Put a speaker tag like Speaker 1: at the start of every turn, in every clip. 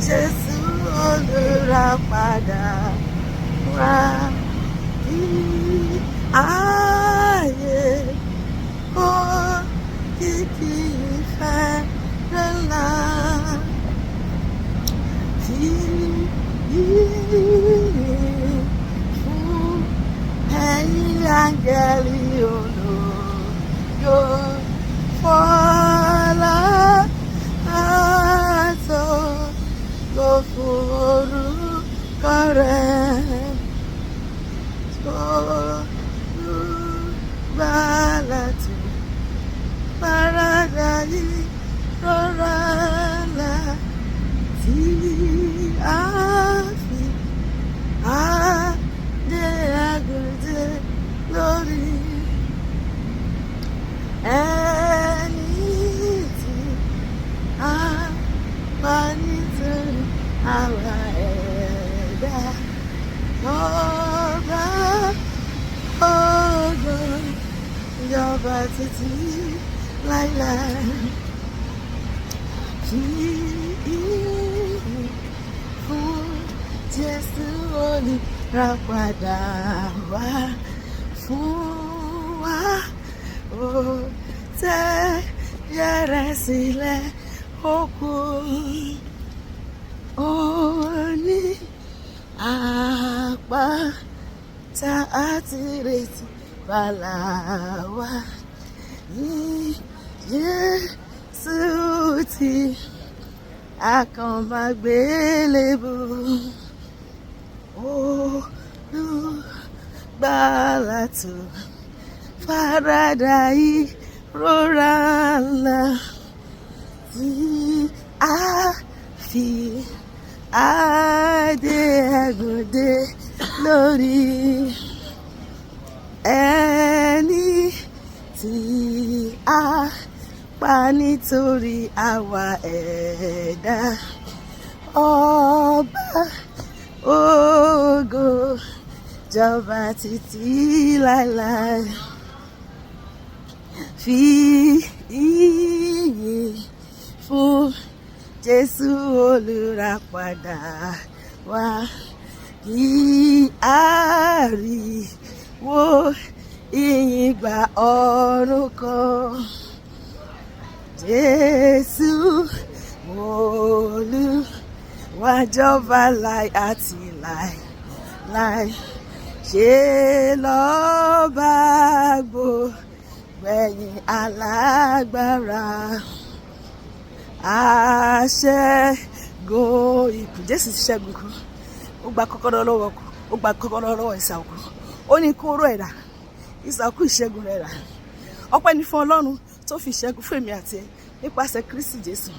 Speaker 1: Jésù olùràpadà wá kí ayé ó kìkì ìfẹ́ rẹ̀ ńlá fi yìnyín fún ẹ̀yin áńgẹ́lì ológo fọlá àtògo fún orúkọ rẹ̀ olùgbàlà tó paradà yìí rọra là tí a fi adé àgùntè lórí ẹni tí a pa nítorí àwa ẹ̀dá ọba ògo ìjọba títí láíláí fi ìyìn fún Jésù olùràpadà wá fún wa ó tẹ́ yẹrẹ sílẹ̀ ó kú ó ní àpáta àti ìrètí gbàlà wa ní Jésù tí a kàn máa gbélébù olùgbàlà tó faradà ìrora ńlá tí a fi adé àgùntè lórí ẹni tí a pa nítorí àwa ẹ̀dá ọba ògo jọba títí láíláí fi ìyìn fún Jésù olùràpadà wá kí ariwo ìyìn gba ọ̀run kan Jésù Olúwa jọba láí àti láí ṣe lọ́ba gbẹ̀yìn alágbára aṣẹ́gun ikú Jésù ṣẹ́gun ikú ó gba kọ́kọ́rọ́ lọ́wọ́ kú ó gba kọ́kọ́rọ́ lọ́wọ́ ìsà òkú ó ní kóró ẹ̀dá ìsà òkú ìṣẹ́gun rẹ̀ rà ọpẹ́ ní fún Ọlọ́run tó fi ìṣẹ́gun fún èmi àti ẹ nípasẹ̀ Kristi Jésù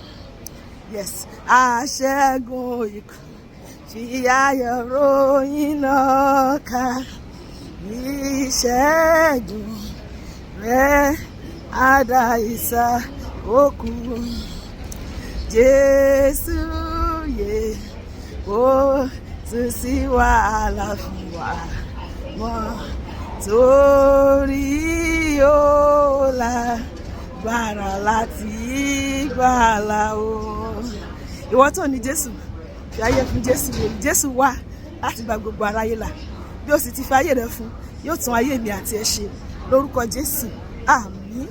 Speaker 1: yes aṣẹ́gun ikú fi ayọ̀ ròyìn náà ká ìṣẹ́gun rẹ̀ àdá ìsà òkú Jésù yè ó tún sí wàhálà fún wa mọ́ torí ó lágbára láti gbàlà o. Ìwọ tó ní Jésù fi ayé fún Jésù rẹ̀ Jésù wá láti gba gbogbo aráyé là bí ó sì ti fi ayé rẹ̀ fún yóò tún ayé mi àti ẹ ṣe lórúkọ Jésù àmín.